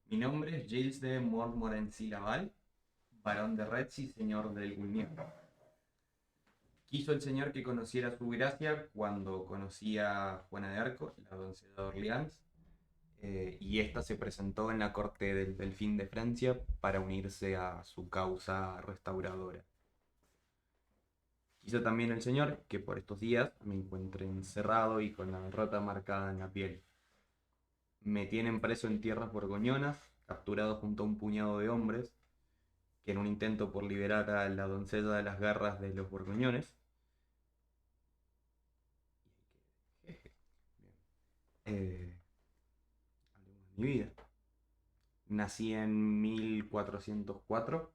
Mi nombre es Gilles de Montmorency-Laval, barón de Retz y señor del Guignon. Quiso el señor que conociera su gracia cuando conocía a Juana de Arco, la doncella de Orleans, y ésta se presentó en la corte del Delfín de Francia para unirse a su causa restauradora. Quiso también el señor que por estos días me encuentre encerrado y con la derrota marcada en la piel. Me tienen preso en tierras borgoñonas, capturado junto a un puñado de hombres, que en un intento por liberar a la doncella de las garras de los borgoñones, eh, hablemos de mi vida. Nací en 1404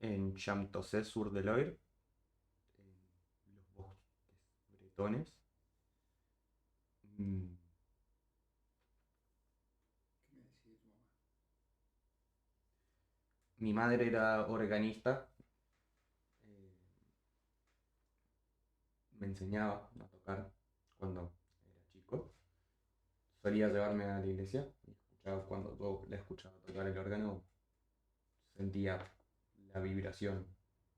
en Champtocé-sur-de-Loire, en los bosques bretones. Mm, ¿Qué me decís de tu mamá? Mi madre era organista, eh, me enseñaba a tocar cuando era chico. Solía llevarme a la iglesia y escuchaba, cuando yo la escuchaba tocar el órgano, sentía la vibración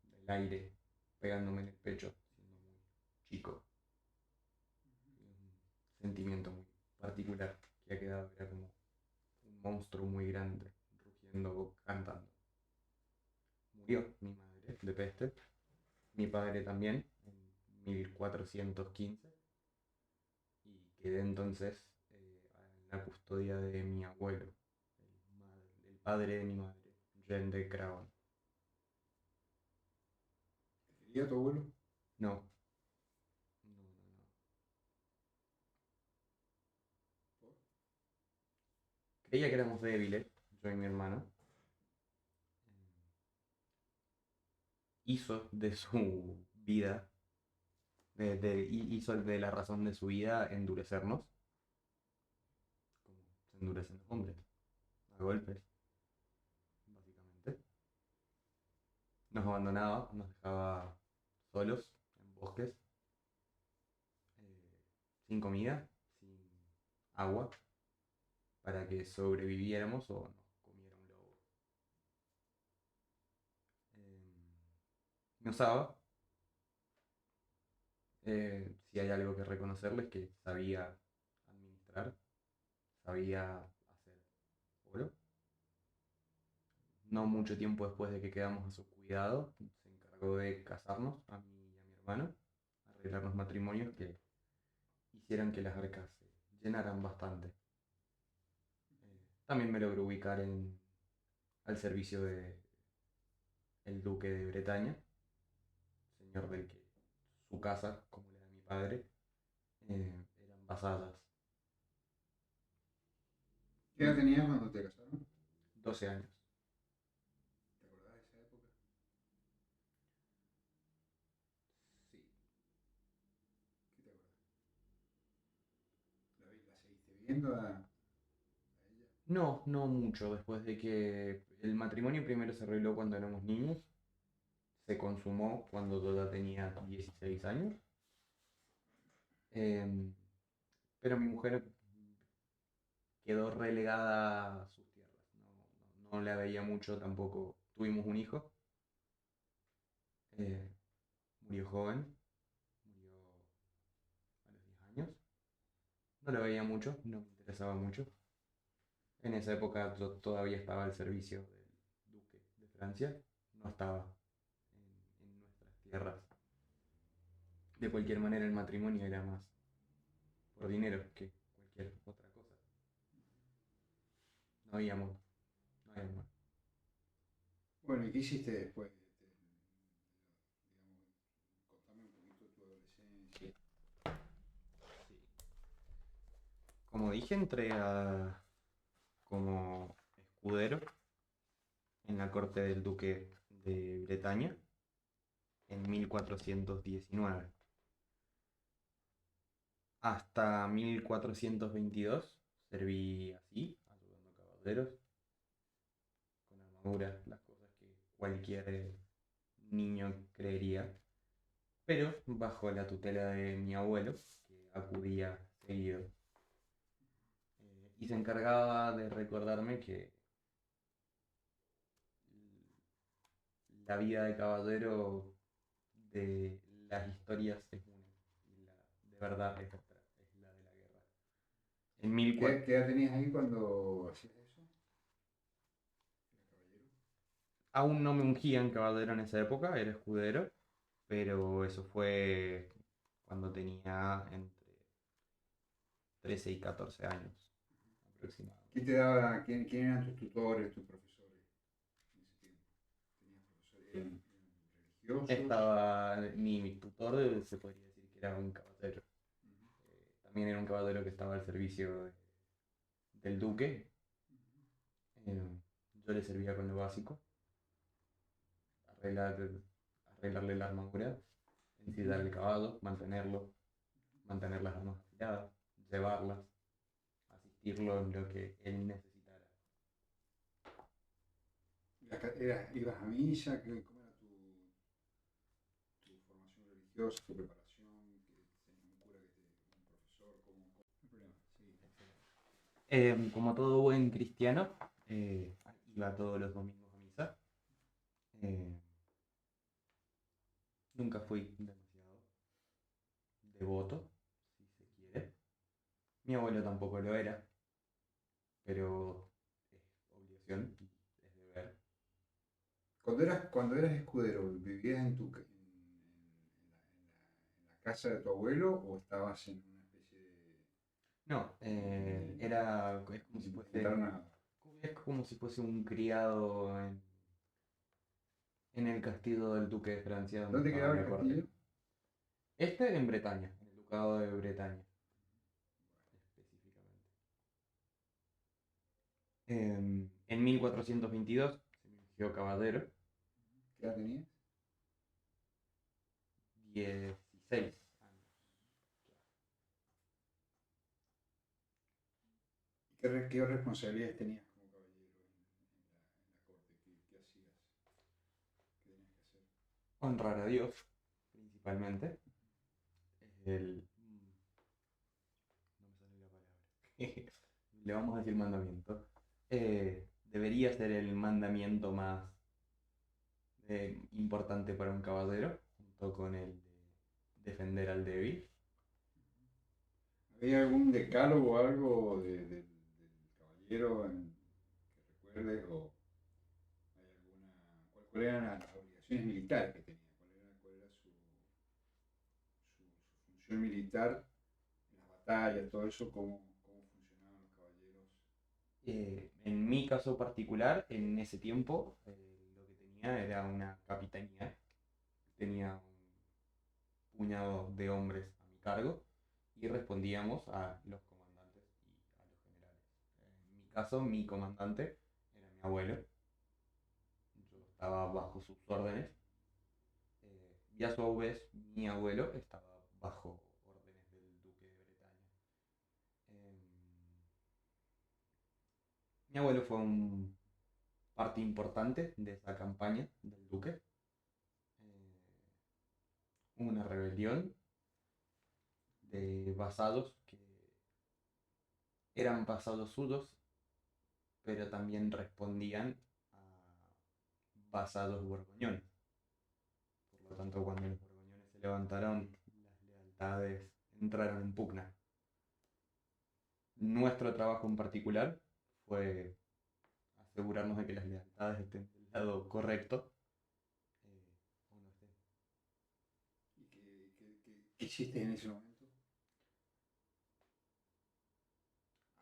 del aire pegándome en el pecho, siendo muy chico. Un sentimiento muy particular que ha quedado, era como un monstruo muy grande, rugiendo, cantando. Murió mi madre de peste, mi padre también, en 1415, y quedé entonces en la custodia de mi abuelo, el padre de mi madre, Jean de Craon. ¿Te quería tu abuelo? No, no, no, no. ¿Por? Creía que éramos débiles, yo y mi hermano. Hizo de su vida, hizo de la razón de su vida endurecernos, como se endurecen los hombres, a golpes, básicamente. Nos abandonaba, nos dejaba solos en bosques, eh, sin comida, sin agua, para que sobreviviéramos o nos comiera un lobo. Me usaba, si hay algo que reconocerles, que sabía administrar, sabía hacer oro. No mucho tiempo después de que quedamos a su cuidado, se encargó de casarnos a mí y a mi hermano, arreglarnos matrimonios que hicieran que las arcas se llenaran bastante. También me logró ubicar al servicio de el duque de Bretaña, señor del que su casa, como la de mi padre, eran vasallas. ¿Qué edad tenías cuando te casaron? 12 años. ¿Te acordás de esa época? Sí. ¿Qué te acordás? ¿La seguiste viendo a ella? No, no mucho. Después de que el matrimonio primero se arregló cuando éramos niños, se consumó cuando yo ya tenía 16 años. Em, pero mi mujer quedó relegada a sus tierras. No la veía mucho tampoco. Tuvimos un hijo, eh, murió joven, murió a los 10 años. No la veía mucho, no me interesaba mucho. En esa época yo todavía estaba al servicio del duque de Francia, no estaba en nuestras tierras. De cualquier manera el matrimonio era más por dinero que cualquier otra cosa. No había amor, no había amor. Bueno, ¿y qué hiciste después? Digamos, contame un poquito de tu adolescencia. Sí. Como dije, entré como escudero en la corte del duque de Bretaña en 1419. Hasta 1422 serví así, ayudando a caballeros, con armadura, las cosas que cualquier niño creería, pero bajo la tutela de mi abuelo, que acudía seguido, y se encargaba de recordarme que la vida de caballero de las historias es una, y la de verdad es otra, es la de la guerra. En ¿Qué edad tenías ahí cuando hacías eso? ¿Eras caballero? aún no me ungían caballero en esa época, era escudero, pero eso fue cuando tenía entre 13 y 14 años aproximadamente. ¿Quién eran tus tutores, tus profesores en ese tiempo? ¿Tenías profesores religiosos? Mi tutor se podría decir que era un caballero. Ujú, También era un caballero que estaba al servicio del duque. Eh, yo le servía con lo básico, arreglar, arreglarle la armadura, ujú. ensillar el caballo, mantener las armas afiladas, llevarlas, asistirlo en lo que él necesitara. ¿Ibas a misa? ¿Cómo era tu formación religiosa, tu preparación? ¿Tenías un cura un profesor? No hay problema, sí. Como todo buen cristiano, iba todos los domingos a misa. Eh, Nunca fui demasiado devoto, si se quiere. Mi abuelo tampoco lo era, pero es obligación, es deber. Cuando eras escudero, ¿vivías en la casa de tu abuelo o estabas en una especie No, de internado? es como si fuese un criado en el castillo del duque de Francia donde ¿Dónde estaba quedaba el la corte. castillo? Este en Bretaña, en el ducado de Bretaña, específicamente. En 1422 se me eligió caballero, ¿Qué edad tenías? 16 años. ¿Y qué responsabilidades tenías como caballero en la corte? ¿Qué hacías? ¿Qué tenías que hacer? Honrar a Dios, principalmente. Es el... No me sale la palabra. Le vamos a decir mandamiento. Debería ser el mandamiento más importante para un caballero, junto con el de defender al débil. ¿Había algún decálogo o algo del caballero que recuerdes? ¿O hay cuáles eran las obligaciones militares que tenía? ¿Cuál era su función militar en las batallas, todo eso? ¿Cómo funcionaban los caballeros? En mi caso particular, en ese tiempo, lo que tenía era una capitanía. Tenía un puñado de hombres a mi cargo y respondíamos a los comandantes y a los generales. En mi caso, mi comandante era mi abuelo. Yo estaba bajo sus órdenes, y a su vez mi abuelo estaba bajo órdenes del duque de Bretaña. Em, Mi abuelo fue un parte importante de esa campaña del duque. Hubo una rebelión de vasallos que eran vasallos suyos, pero también respondían a vasallos borgoñones. Por lo tanto, cuando los borgoñones se levantaron, las lealtades entraron en pugna. Nuestro trabajo en particular fue asegurarnos de que las lealtades estén del lado correcto, o no estén. ¿Y qué hiciste en ese momento?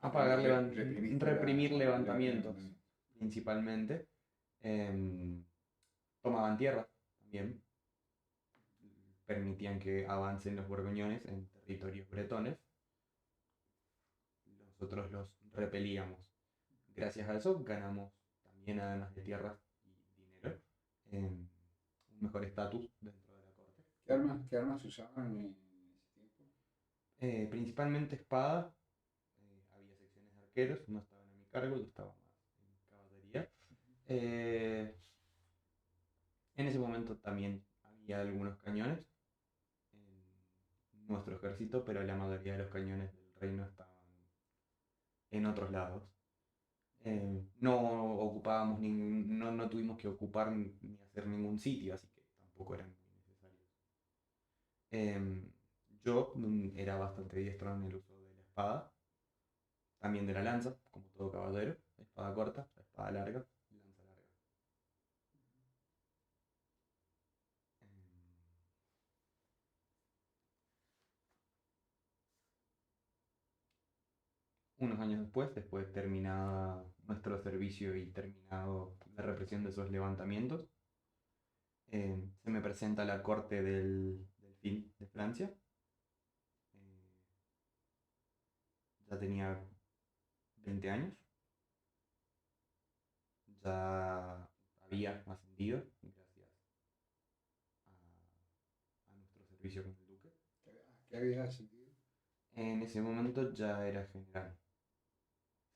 Apagar, Reprimiste reprimir el levantamientos, levantamiento. principalmente. Em, Tomaban tierra también, permitían que avancen los borgoñones en territorios bretones. Nosotros los repelíamos. Gracias a eso ganamos también, además de tierras y dinero, un mejor estatus dentro de la corte. ¿Qué armas se usaban en ese tiempo? Principalmente espadas. Había secciones de arqueros, no estaban a mi cargo, yo estaba más en caballería. Eh, en ese momento también había algunos cañones en nuestro ejército, pero la mayoría de los cañones del reino estaban en otros lados. No ocupábamos no tuvimos que ocupar ni hacer ningún sitio, así que tampoco eran muy necesarios. Em, yo era bastante diestro en el uso de la espada, también de la lanza, como todo caballero, espada corta, espada larga, lanza larga. Em, Unos años después de terminada nuestro servicio y terminado la represión de esos levantamientos, se me presenta la corte del fin de Francia. Eh, ya tenía 20 años, ya había ascendido gracias a nuestro servicio con el duque. ¿Qué habías sentido? En ese momento ya era general.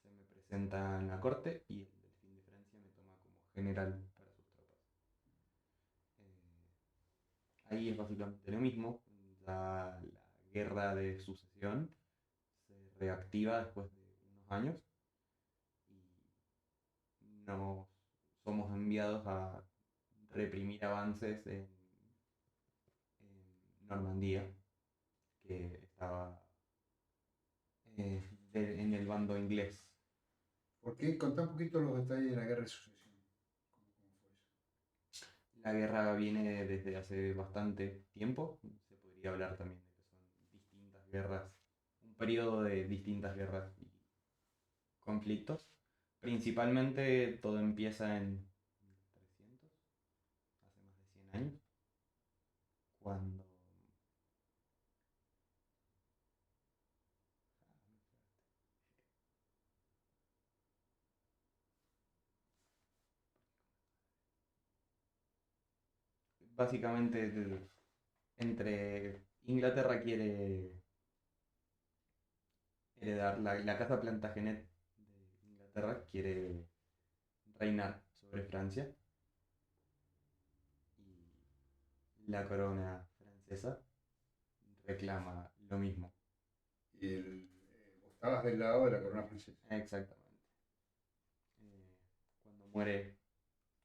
Se me presenta en la corte y el delfín de Francia me toma como general para sus tropas. Ahí es básicamente lo mismo. Ya la guerra de sucesión se reactiva después de unos años y nos somos enviados a reprimir avances en Normandía, que estaba en el bando inglés. ¿Por qué? Contá un poquito los detalles de la guerra de sucesión. ¿Cómo fue eso? La guerra viene desde hace bastante tiempo. Se podría hablar también de que son distintas guerras, un periodo de distintas guerras y conflictos. Principalmente todo empieza en 1300, hace más de 100 años, cuando básicamente entre Inglaterra quiere heredar la casa Plantagenet de Inglaterra quiere reinar sobre Francia y la corona francesa reclama lo mismo. Y vos estabas del lado de la corona francesa. Exactamente. Cuando muere,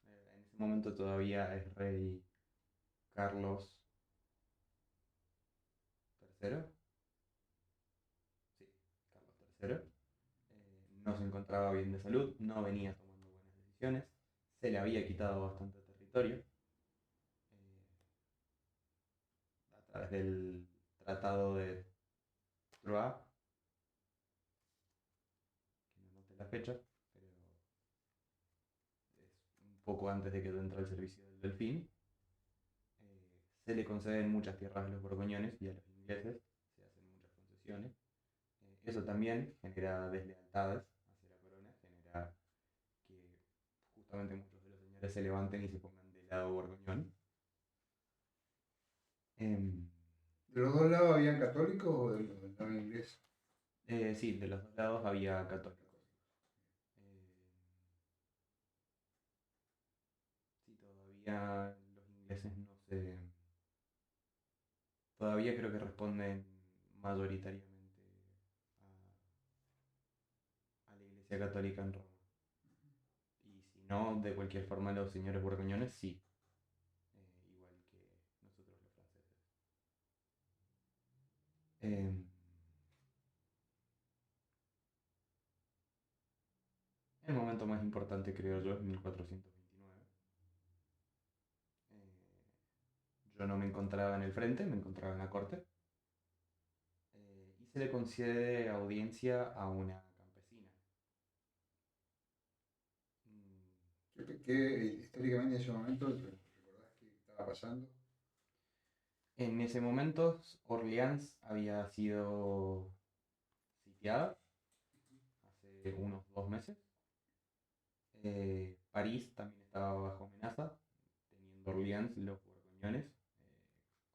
en ese momento todavía es rey Carlos III. Sí, Carlos III. No se encontraba bien de salud, no venía tomando buenas decisiones, se le había quitado bastante territorio a través del Tratado de Troyes, que no noté la fecha, pero es un poco antes de que entre al servicio del Delfín. Se le conceden muchas tierras a los borgoñones y a los ingleses, se hacen muchas concesiones. Eso también genera deslealtades hacia la corona, genera que justamente muchos de los señores se levanten y se pongan del lado borgoñón. Em, ¿De los dos lados habían católicos o del lado inglés? sí, de los dos lados había católicos. Sí, todavía los ingleses no se... Todavía creo que responden mayoritariamente a la Iglesia Católica en Roma. Y si no, de cualquier forma los señores borgoñones sí, igual que nosotros los franceses. Em, el momento más importante creo yo es 1429. Yo no me encontraba en el frente, me encontraba en la corte. Y se le concede audiencia a una campesina. Mm, Históricamente en ese momento recordás qué estaba pasando? En ese momento Orleans había sido sitiada hace unos 2 meses. París también estaba bajo amenaza, teniendo Orleans los borgoñones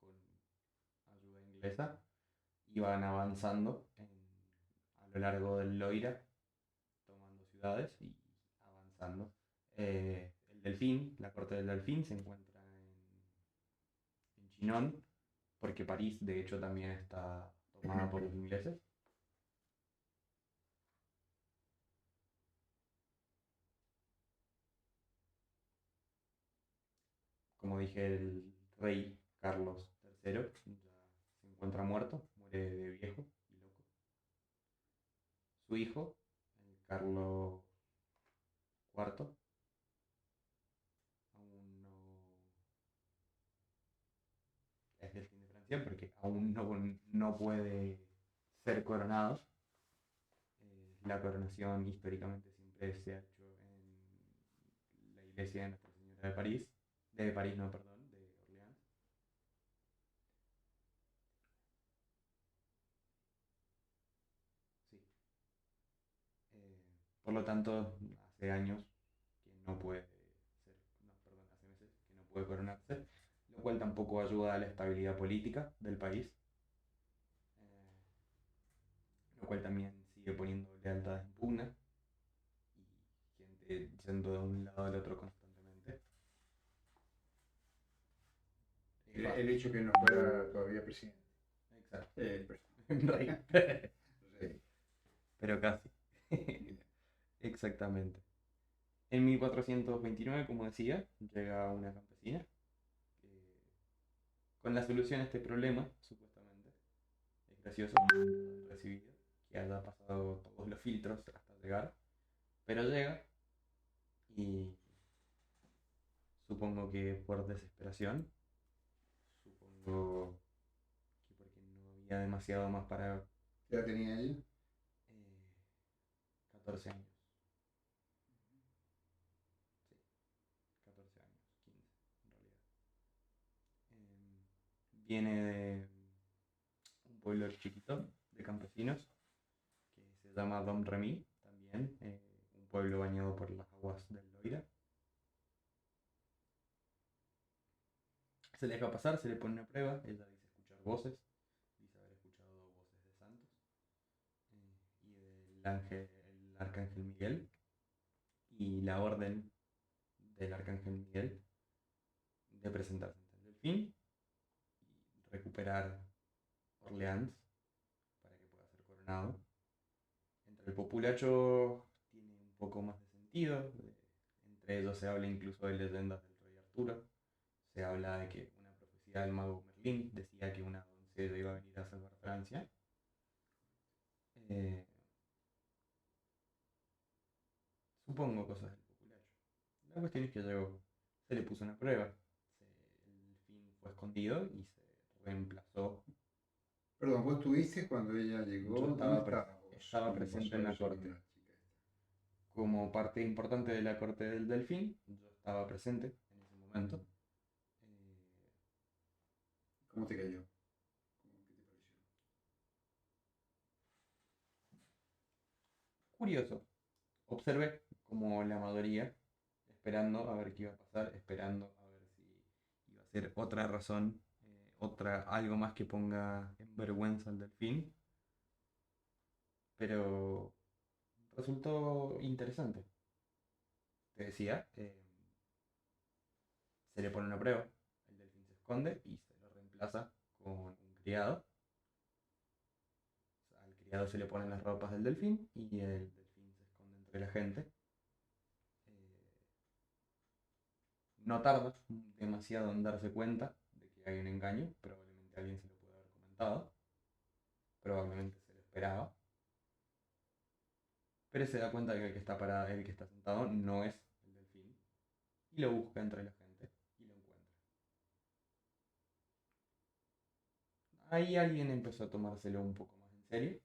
con ayuda inglesa. Iban avanzando a lo largo del Loira, tomando ciudades y avanzando. El Delfín, la corte del Delfín, se encuentra en Chinon, porque París de hecho también está tomada por los ingleses. como dije, el rey Carlos III ya se encuentra muerto, muere de viejo y loco. Su hijo, el Carlos IV, aún no es del fin de Francia porque aún no puede ser coronado. La coronación históricamente siempre se ha hecho en la iglesia de Nuestra Señora de París no, perdón, de Orleans. Sí. Por lo tanto, hace años que no puede ser, no, perdón, hace meses que no puede coronarse, lo cual tampoco ayuda a la estabilidad política del país, lo cual también sigue poniendo lealtades en pugna y gente yendo de un lado al otro constantemente. El hecho que no fuera todavía presidente. Exacto. Rey. Rey. Pero casi. Exactamente. En 1429, como decía, llega una campesina con la solución a este problema, supuestamente. Es gracioso recibido que haya pasado todos los filtros hasta llegar, pero llega y supongo que por desesperación, supongo que porque no había demasiado más para... ¿Qué edad tenía ella? 14 años. Sí, 14 años, 15 en realidad. Viene de un pueblo chiquito de campesinos que se llama Dom Remy, también, un pueblo bañado por las aguas del Loira. Se le deja pasar, se le pone una prueba, ella dice escuchar voces, dice haber escuchado voces de santos y el arcángel Miguel, y la orden del arcángel Miguel de presentarse ante el delfín y recuperar Orleans para que pueda ser coronado. Entre el populacho tiene un poco más de sentido, entre ellos se habla incluso de leyendas del rey Arturo, se habla de que una profecía del mago Merlín decía que una doncella iba a venir a salvar Francia. Eh, Supongo cosas del populacho. La cuestión es que llegó, se le puso una prueba, el fin fue escondido y se reemplazó. Perdón, vos estuviste cuando ella Yo llegó. ¿Dónde estabas vos estaba cuando presente pasó en la eso con corte. la chica esta? Como parte importante de la corte del delfín, yo estaba presente en ese momento. ¿Cómo te cayó? ¿Qué te pareció? Curioso. Observé como la mayoría, esperando a ver qué iba a pasar, esperando a ver si iba a ser otra razón, algo más que ponga en vergüenza al delfín. Pero resultó interesante. Te decía, se le pone una prueba, el delfín se esconde y se lo reemplaza con un criado. O sea, al criado se le ponen las ropas del delfín y el delfín se esconde entre la gente. No tarda demasiado en darse cuenta de que hay un engaño, probablemente alguien se lo puede haber comentado, probablemente se lo esperaba, pero se da cuenta de que el que está parado, el que está sentado no es el delfín y lo busca entre la gente y lo encuentra. Ahí alguien empezó a tomárselo un poco más en serio,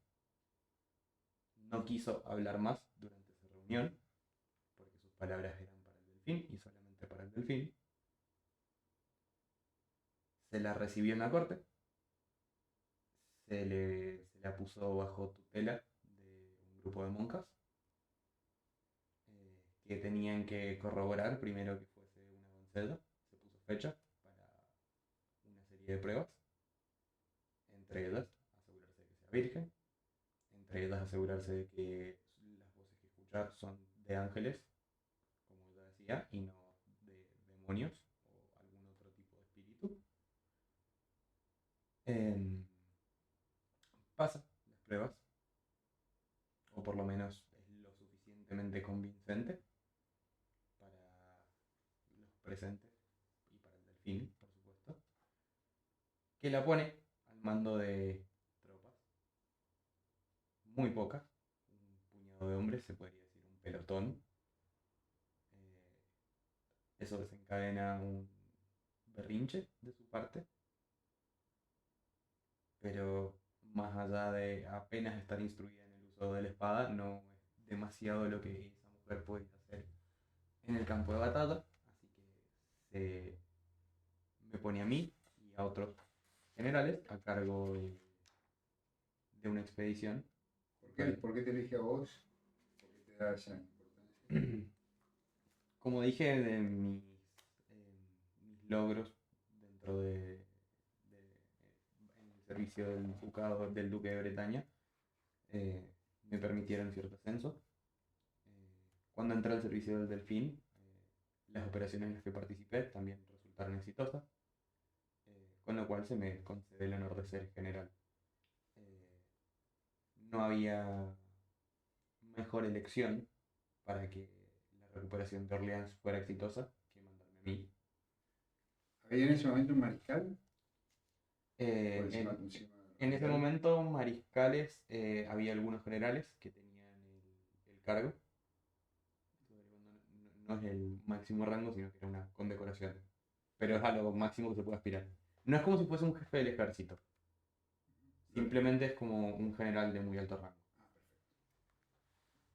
no quiso hablar más durante esa reunión porque sus palabras eran para el delfín y solamente para el delfín. Se la recibió en la corte, se la puso bajo tutela de un grupo de monjas que tenían que corroborar primero que fuese una doncella. Se puso fecha para una serie de pruebas, entre ellas asegurarse de que sea virgen, entre ellas asegurarse de que las voces que escucha son de ángeles, como ella decía, y no de demonios o algún otro tipo de espíritu. Eh, Pasa las pruebas, o por lo menos es lo suficientemente convincente para los presentes y para el delfín, por supuesto, que la pone al mando de tropas, muy pocas, un puñado de hombres, se podría decir un pelotón. Eh, Eso desencadena un berrinche de su parte, pero más allá de apenas estar instruida en el uso de la espada, no es demasiado lo que esa mujer puede hacer en el campo de batalla, así que se me pone a mí y a otros generales a cargo de una expedición. Por qué te elige a vos? ¿Por qué te da esa importancia? Como dije, de mis logros dentro en el servicio del ducado, del duque de Bretaña, eh, me permitieron cierto ascenso. Cuando entré al servicio del Delfín, las operaciones en las que participé también resultaron exitosas, con lo cual se me concede el honor de ser general. Eh, no había mejor elección para que la recuperación de Orleans fuera exitosa que mandarme a mí. ¿Había en ese momento un mariscal? Por Eh, encima, en, encima de los en ese generales. momento, mariscales, había algunos generales que tenían el cargo. No es el máximo rango, sino que era una condecoración. Pero es a lo máximo que se puede aspirar. No es como si fuese un jefe del ejército. Simplemente es como un general de muy alto rango. Ah,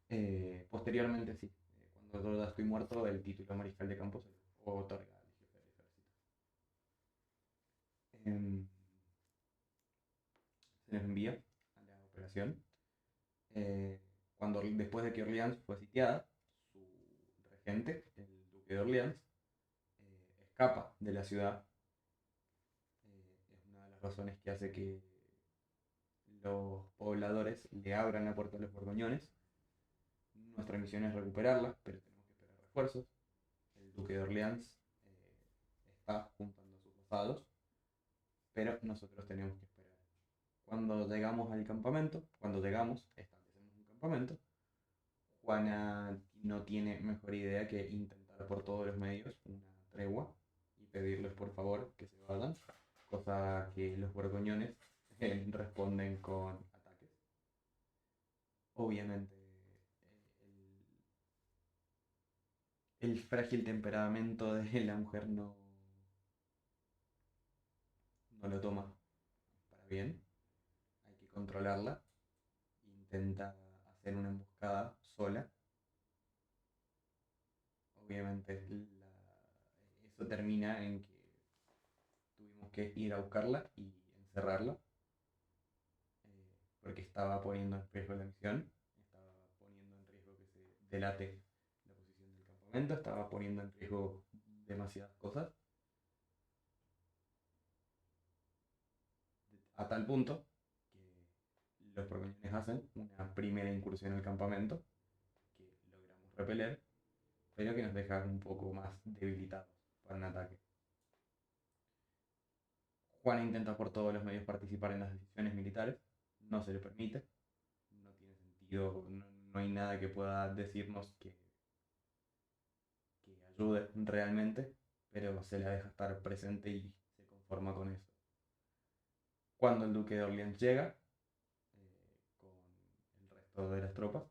perfecto. Posteriormente, sí. Cuando yo ya estoy muerto, el título de mariscal de campo se le otorga al jefe del ejército. Em, Se nos envía a la operación. Después de que Orleans fue sitiada, su regente, el duque de Orleans, escapa de la ciudad. Es una de las razones que hace que los pobladores le abran la puerta a los borgoñones. Nuestra misión es recuperarla, pero tenemos que esperar refuerzos. El duque de Orleans está juntando a sus vasados, pero nosotros tenemos que esperar. Cuando llegamos al campamento, cuando llegamos, establecemos un campamento. Juana no tiene mejor idea que intentar por todos los medios una tregua y pedirles por favor que se vayan, cosa que los borgoñones responden con ataques. Obviamente, el frágil temperamento de la mujer no lo toma para bien, hay que controlarla, intenta hacer una emboscada sola. Obviamente eso termina en que tuvimos que ir a buscarla y encerrarla, porque estaba poniendo en riesgo la misión, estaba poniendo en riesgo que se delate la posición del campamento, estaba poniendo en riesgo demasiadas cosas, a tal punto que los borgoñones hacen una primera incursión al campamento que logramos repeler, pero que nos deja un poco más debilitados para un ataque. Juana intenta por todos los medios participar en las decisiones militares, no se le permite, no tiene sentido, no hay nada que pueda decirnos que ayude realmente, pero se la deja estar presente y se conforma con eso. Cuando el duque de Orleans llega, con el resto de las tropas,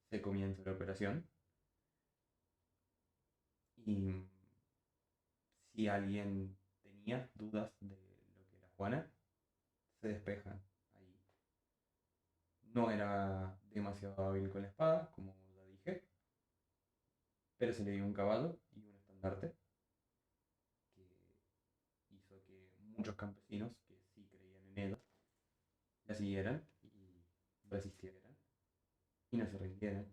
se comienza la operación y si alguien tenía dudas de lo que era Juana, se despejan ahí. No era demasiado hábil con la espada, como ya dije, pero se le dio un caballo y un estandarte que hizo que muchos campesinos que sí creían en ella la siguieran y resistieran y no se rindieran,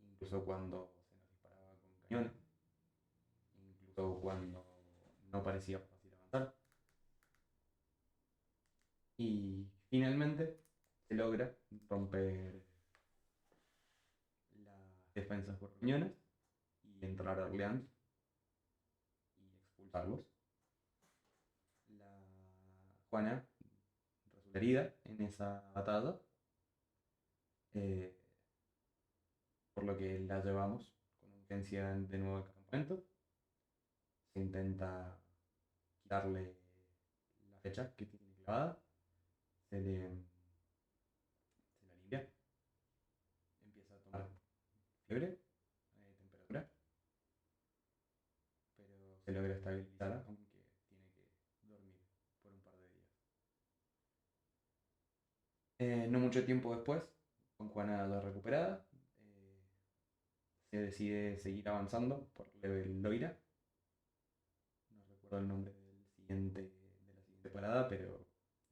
incluso cuando se nos disparaba con cañones, incluso cuando no parecía fácil avanzar. Y finalmente se logra romper las defensas borgoñonas y entrar a Orleans y expulsarlos. La Juana resulta herida en esa batalla, eh, por lo que la llevamos con urgencia de nuevo al campamento. Se intenta quitarle la flecha que tiene clavada, se la limpia, empieza a tomar fiebre, temperatura, pero se logra estabilizar, aunque tiene que dormir por un par de días. No mucho tiempo después, con Juana ya recuperada, se decide seguir avanzando por Level Loira. No recuerdo el nombre de la siguiente parada, pero es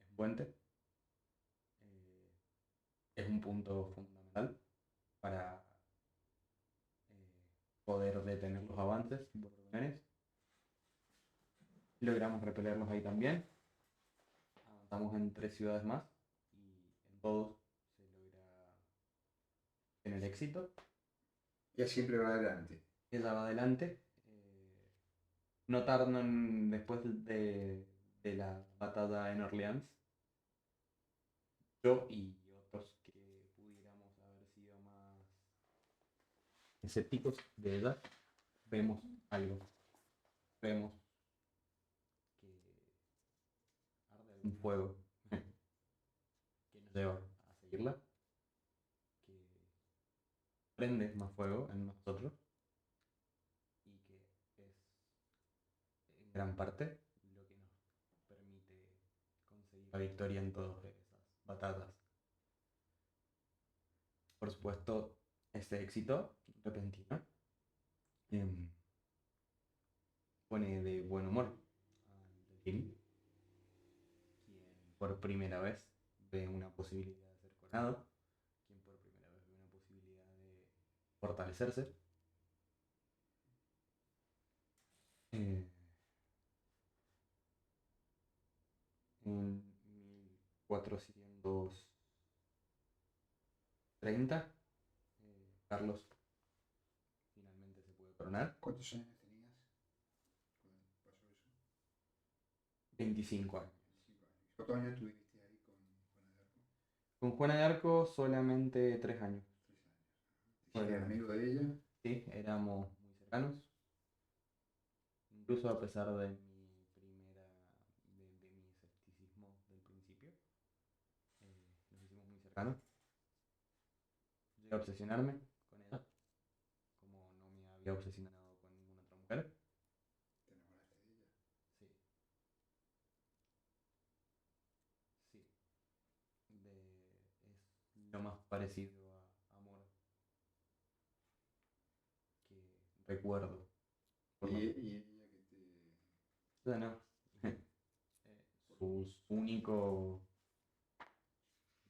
un puente. Es un punto fundamental para poder detener los avances borgoñones. Logramos repelerlos ahí también. Avanzamos en 3 ciudades más y en todos se logra tener éxito. Ella siempre va adelante. Ella va adelante. No tardan después de la batalla en Orleans. Yo y otros que pudiéramos haber sido más escépticos de ella, vemos algo. Vemos que arde algún fuego que nos lleva a seguirla, que prende más fuego en nosotros y que es en gran parte lo que nos permite conseguir la victoria en todas esas batallas. Por supuesto, este éxito repentino pone de buen humor al Delfín, quien por primera vez ve una posibilidad de ser coronado, quien por primera vez ve una posibilidad de fortalecerse. En 1430, Carlos finalmente se puede coronar. ¿Cuántos años tenías cuando pasó eso? 25 años. 25 años. ¿Cuántos años tuviste ahí con Juana de Arco? Con Juana de Arco solamente 3 años. 3 años. ¿Eras amigo de ella? Sí, éramos muy cercanos. Incluso a pesar de mi escepticismo del principio, nos hicimos muy cercanos. Llegué a obsesionarme con ella, como no me había obsesionado con ninguna otra mujer. ¿Te enamoraste de ella? Sí. Sí. Es lo más parecido a amor que recuerdo. ¿Y ella que te...? No. Su único...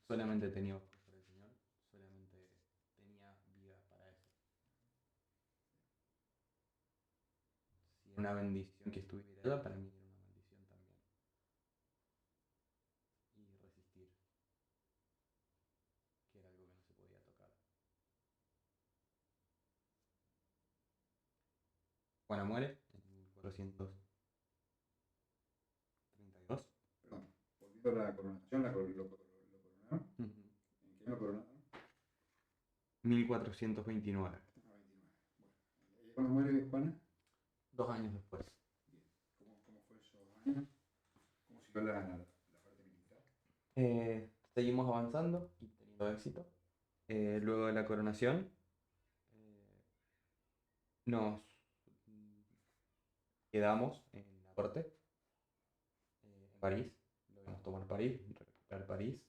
Solamente tenía ojos por el Señor, solamente tenía vida para eso. Si era una bendición que estuviera ella, para mí era una maldición también. Y resistir, que era algo que no se podía tocar. Juana muere en 1432. Perdón, volviendo a la coronación, lo coronaron. Uh-huh. ¿En qué lo coronaron? 1429. Ah, 29. Bueno, ¿cuándo muere Juana? 2 años después. Bien. ¿Cómo fue esos años? ¿Cómo siguió la parte militar? Seguimos avanzando y teniendo éxito. Luego de la coronación, nos quedamos en la corte, en París. Logramos tomar París, recuperar París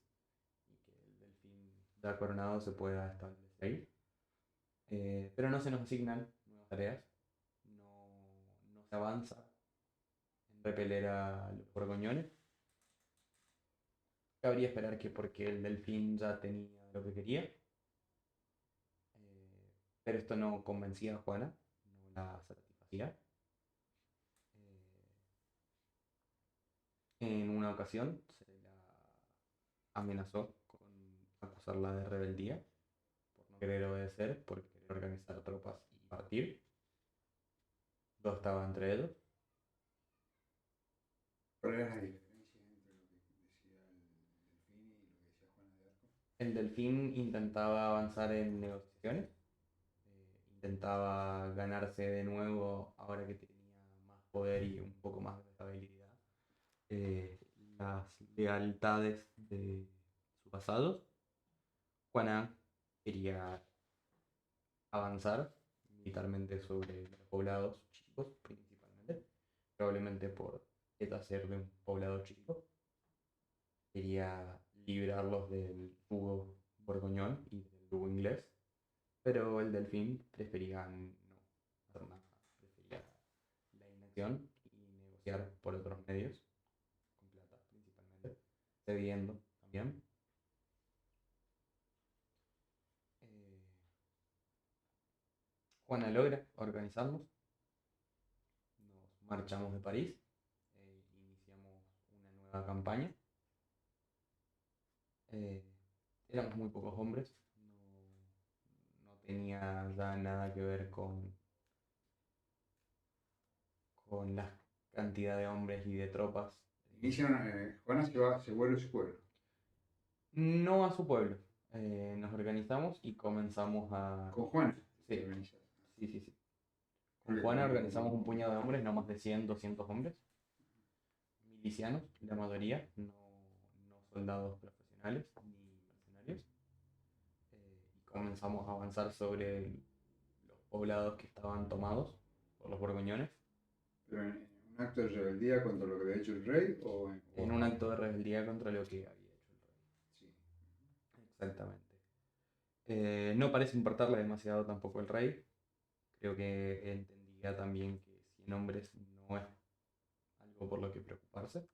y que el Delfín ya coronado se pueda establecer ahí. Pero no se nos asignan nuevas tareas, no se avanza en repeler a los borgoñones. Cabría esperar que porque el Delfín ya tenía lo que quería, pero esto no convencía a Juana, no la satisfacía. En una ocasión se la amenazó con acusarla de rebeldía por no querer obedecer, por querer organizar tropas y partir. Dos estaba entre ellos. ¿Cuál era la diferencia entre lo que decía el Delfín y lo que decía Juana de Arco? El Delfín intentaba avanzar en negociaciones, intentaba ganarse de nuevo ahora que tenía más poder y un poco más de estabilidad, eh, las lealtades de sus vasallos, Juana quería avanzar militarmente sobre los poblados chicos, principalmente, probablemente por esta ser de un poblado chico. Quería librarlos del yugo borgoñón y del yugo inglés, pero el delfín prefería no hacer nada, prefería la inacción y negociar por otros medios, con plata principalmente, cediendo también. Eh, Juana logra organizarnos, nos marchamos de París, iniciamos una nueva campaña. Eh, Éramos muy pocos hombres, no tenía ya nada que ver con la cantidad de hombres y de tropas. Inician, Juana se vuelve a su pueblo. No a su pueblo. Nos organizamos y comenzamos a... Con Juana. Sí, se organiza. sí, sí, sí. Con Juana organizamos un puñado de hombres, no más de 100, 200 hombres. Milicianos, la mayoría, no soldados profesionales ni mercenarios. Y comenzamos a avanzar sobre los poblados que estaban tomados por los borgoñones. Pero en un acto de rebeldía contra lo que había hecho el rey En un acto de rebeldía contra lo que había hecho el rey. Sí. Exactamente. No parece importarle demasiado tampoco el rey. Creo que entendía también que 100 hombres no es algo por lo que preocuparse.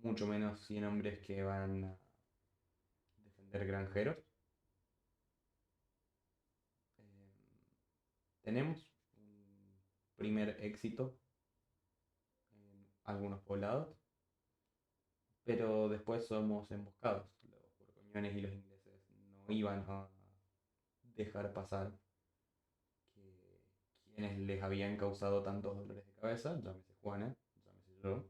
Mucho menos 100 hombres que van a defender granjeros. Tenemos un primer éxito en algunos poblados, pero después somos emboscados. Los borgoñones y los ingleses no iban a dejar pasar que quienes les habían causado tantos dolores de cabeza, llámese Juana, llámese yo,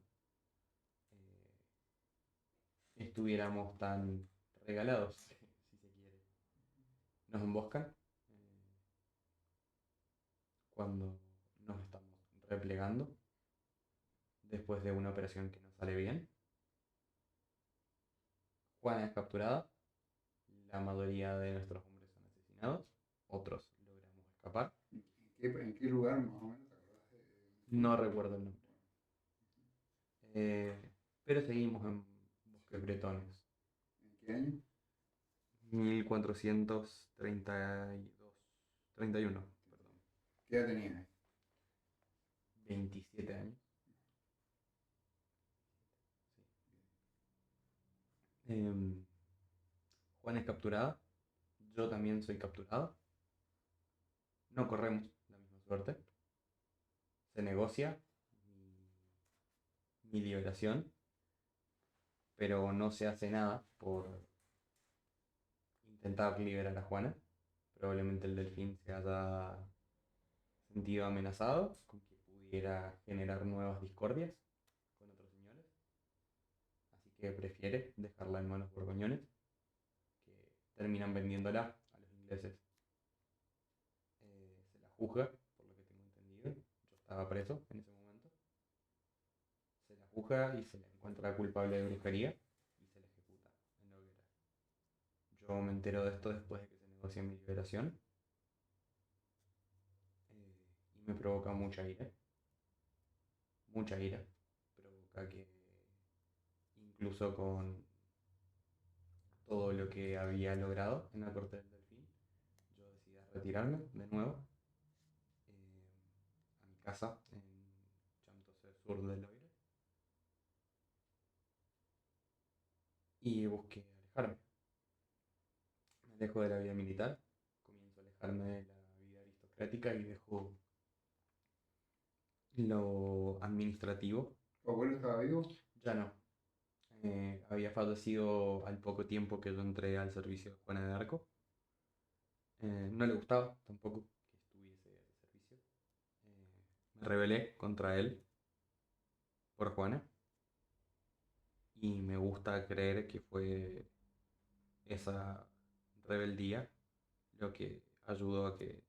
estuviéramos tan regalados, si se quiere. Nos emboscan cuando nos estamos replegando después de una operación que no sale bien. Juana es capturada, la mayoría de nuestros hombres son asesinados, otros logramos escapar. ¿En qué lugar más o menos te acordás de? No recuerdo el nombre. Pero seguimos en bosques bretones. ¿En qué año? 1431, perdón. ¿Qué edad tenías ahí? 27 años. Juana es capturada. Yo también soy capturado. No corremos la misma suerte. Se negocia mi liberación, pero no se hace nada por intentar liberar a Juana. Probablemente el delfín se haya sentido amenazado con que pudiera generar nuevas discordias con otros señores. Así que prefiere dejarla en manos borgoñones, que terminan vendiéndola a los ingleses. Se la juzga, por lo que tengo entendido. Yo estaba preso en ese momento. Se la juzga y se le encuentra culpable de brujería y se la ejecuta en la hoguera. Yo me entero de esto después de que se negocie mi liberación. Y me provoca mucha ira. Mucha ira. Provoca que incluso con todo lo que había logrado en la corte del delfín, yo decidí retirarme de nuevo a mi casa en Champtocé Sur del Loire y busqué alejarme. Me alejo de la vida militar, comienzo a alejarme de la vida aristocrática y dejo lo administrativo. ¿Tu abuelo estaba vivo? Ya no. Había fallecido al poco tiempo que yo entré al servicio de Juana de Arco. No le gustaba tampoco que estuviese al servicio. Me rebelé contra él por Juana y me gusta creer que fue esa rebeldía lo que ayudó a que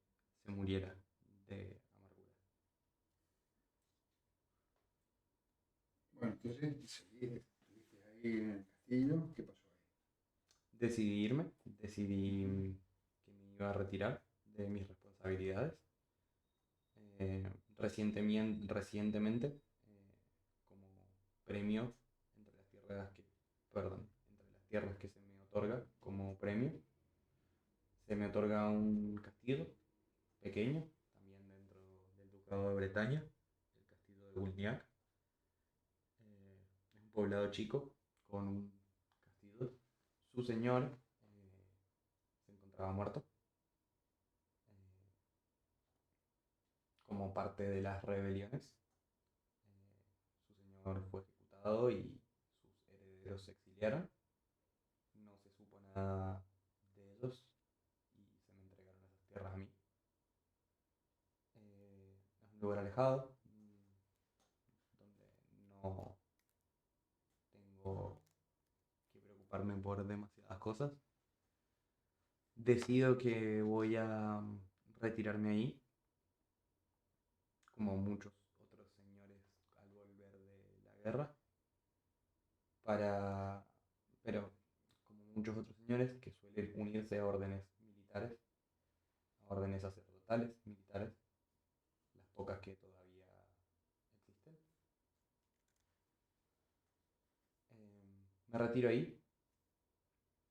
se muriera de amargura. Bueno, entonces estuviste ahí en el castillo, ¿qué pasó ahí? Decidí que me iba a retirar de mis responsabilidades. Recientemente, como premio entre las tierras que, perdón, entre las tierras que se me otorga como premio, se me otorga un castillo pequeño, también dentro del Ducado de Bretaña, el castillo de Bulniac. Es un poblado chico con un castillo. Su señor se encontraba muerto como parte de las rebeliones. Su señor fue ejecutado y sus herederos se exiliaron. No se supo nada de ellos y se me entregaron esas tierras a mí. Es un lugar alejado donde no tengo que preocuparme por demasiadas cosas. Decido que voy a retirarme ahí, como muchos otros señores al volver de la guerra, para, pero como muchos otros señores que suelen unirse a órdenes militares, a órdenes sacerdotales, militares, las pocas que todavía existen. Me retiro ahí,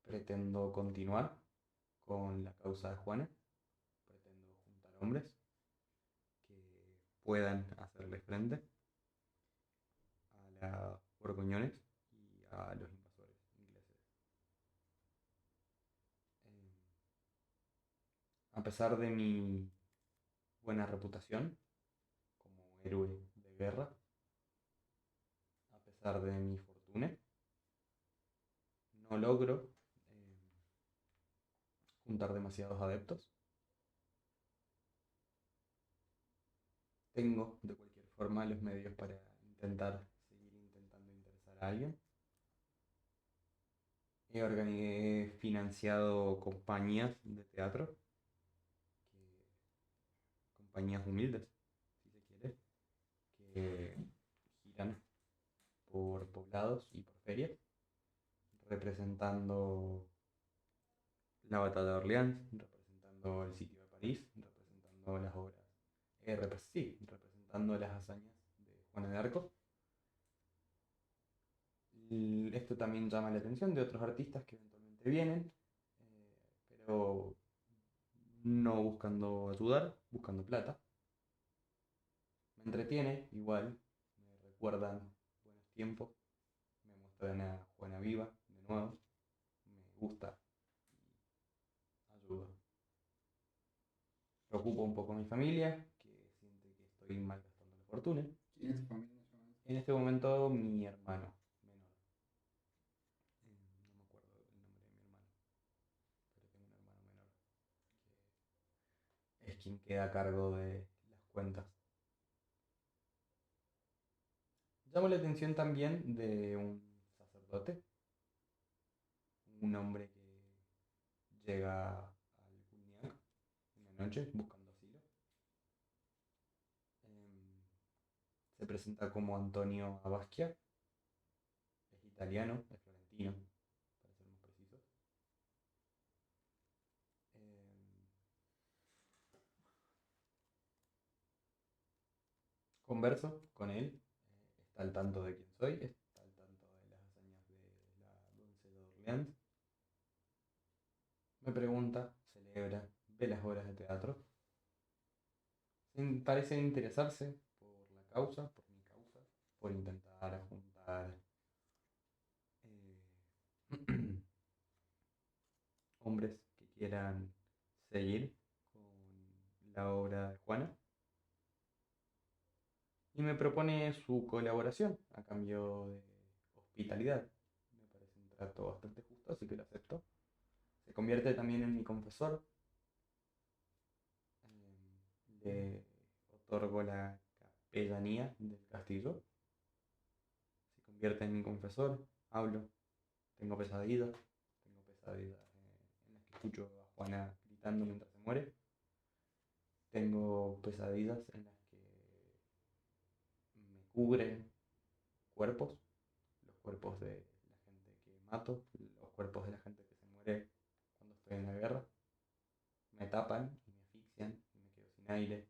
pretendo continuar con la causa de Juana, pretendo juntar hombres que puedan hacerle frente a los borgoñones y a los invasores ingleses. A pesar de mi buena reputación como héroe de guerra, a pesar de mi fortuna, no logro juntar demasiados adeptos. Tengo de cualquier forma los medios para seguir intentando interesar a alguien. He financiado compañías de teatro, compañías humildes, si se quiere, que giran por poblados y por ferias, representando la batalla de Orleans, representando el sitio de París, representando las obras, sí, representando las hazañas de Juana de Arco. Esto también llama la atención de otros artistas que eventualmente vienen, pero no buscando ayudar, buscando plata. Me entretiene, igual, me recuerdan buenos tiempos, me muestran a Juana viva de nuevo, me gusta y ayudo. Preocupo un poco a mi familia, que siente que estoy malgastando la fortuna. ¿Quién es tu familia en ese momento? En este momento mi hermano menor. No me acuerdo el nombre de mi hermano, pero tengo un hermano menor que es quien queda a cargo de las cuentas. Llamo la atención también de un sacerdote, un hombre que llega al Cugnac una noche buscando asilo. Se presenta como Antonio Abasquia, es italiano, es florentino, para ser más precisos. Converso con él, está al tanto de quién soy, está al tanto de las hazañas de la doncella de Orleans. Me pregunta, celebra, ve las obras de teatro. Parece interesarse por la causa, por mi causa, por intentar juntar hombres que quieran seguir con la obra de Juana. Y me propone su colaboración a cambio de hospitalidad. Me parece un trato bastante justo, así que lo acepto. Se convierte también en mi confesor. Le otorgo la capellanía del castillo. Se convierte en mi confesor. Hablo. Tengo pesadillas. Tengo pesadillas en las que escucho a Juana gritando mientras se muere. Tengo pesadillas en las que me cubren los cuerpos de la gente que mato, los cuerpos de la gente que se muere cuando estoy en la guerra. Me tapan y me asfixian y me quedo sin aire.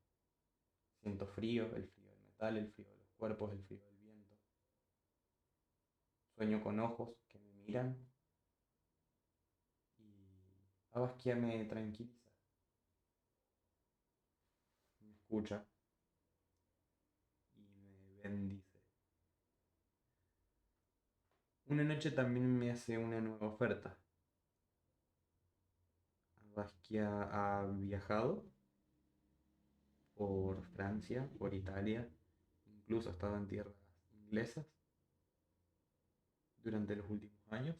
Siento frío, el frío del metal, el frío de los cuerpos, el frío del viento. Sueño con ojos que me miran y Abasquia me tranquiliza, me escucha y me bendice. Una noche también me hace una nueva oferta. Abasquia ha viajado por Francia, por Italia, incluso ha estado en tierras inglesas durante los últimos años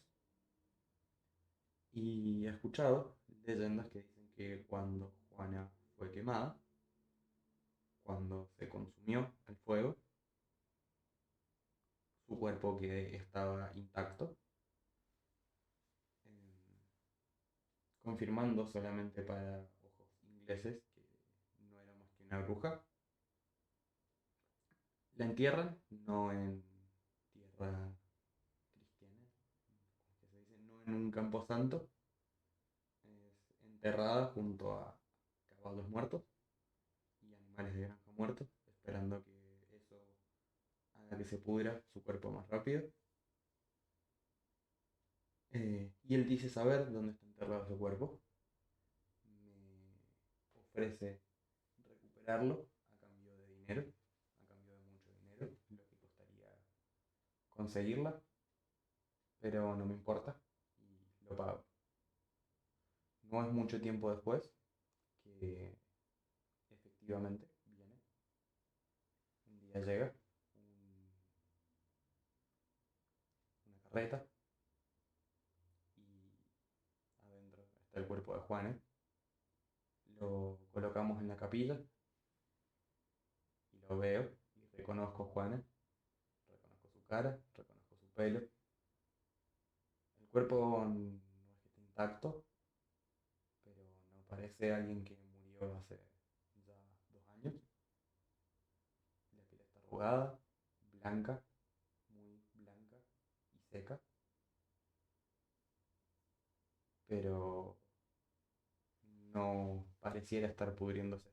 y he escuchado leyendas que dicen que cuando Juana fue quemada, cuando se consumió el fuego, su cuerpo que estaba intacto, em, confirmando solamente para ojos ingleses que no era más que una bruja. La entierran, no en tierra cristiana, como que se dice, no en un camposanto, es enterrada junto a caballos muertos y animales de granja muertos, esperando que eso haga que se pudra su cuerpo más rápido. Y él dice saber dónde está enterrado su cuerpo. Me ofrece recuperarlo a cambio de dinero, a cambio de mucho dinero, lo que costaría conseguirla, pero no me importa y lo pago. No es mucho tiempo después que efectivamente viene. Un día llega una carreta y adentro está el cuerpo de Juanes. Lo colocamos en la capilla y lo veo y reconozco a Juanes, reconozco su cara, reconozco su pelo. El cuerpo no es que esté intacto, pero no parece alguien que murió hace ya 2 años. La piel está arrugada, blanca, muy blanca y seca, pero no pareciera estar pudriéndose.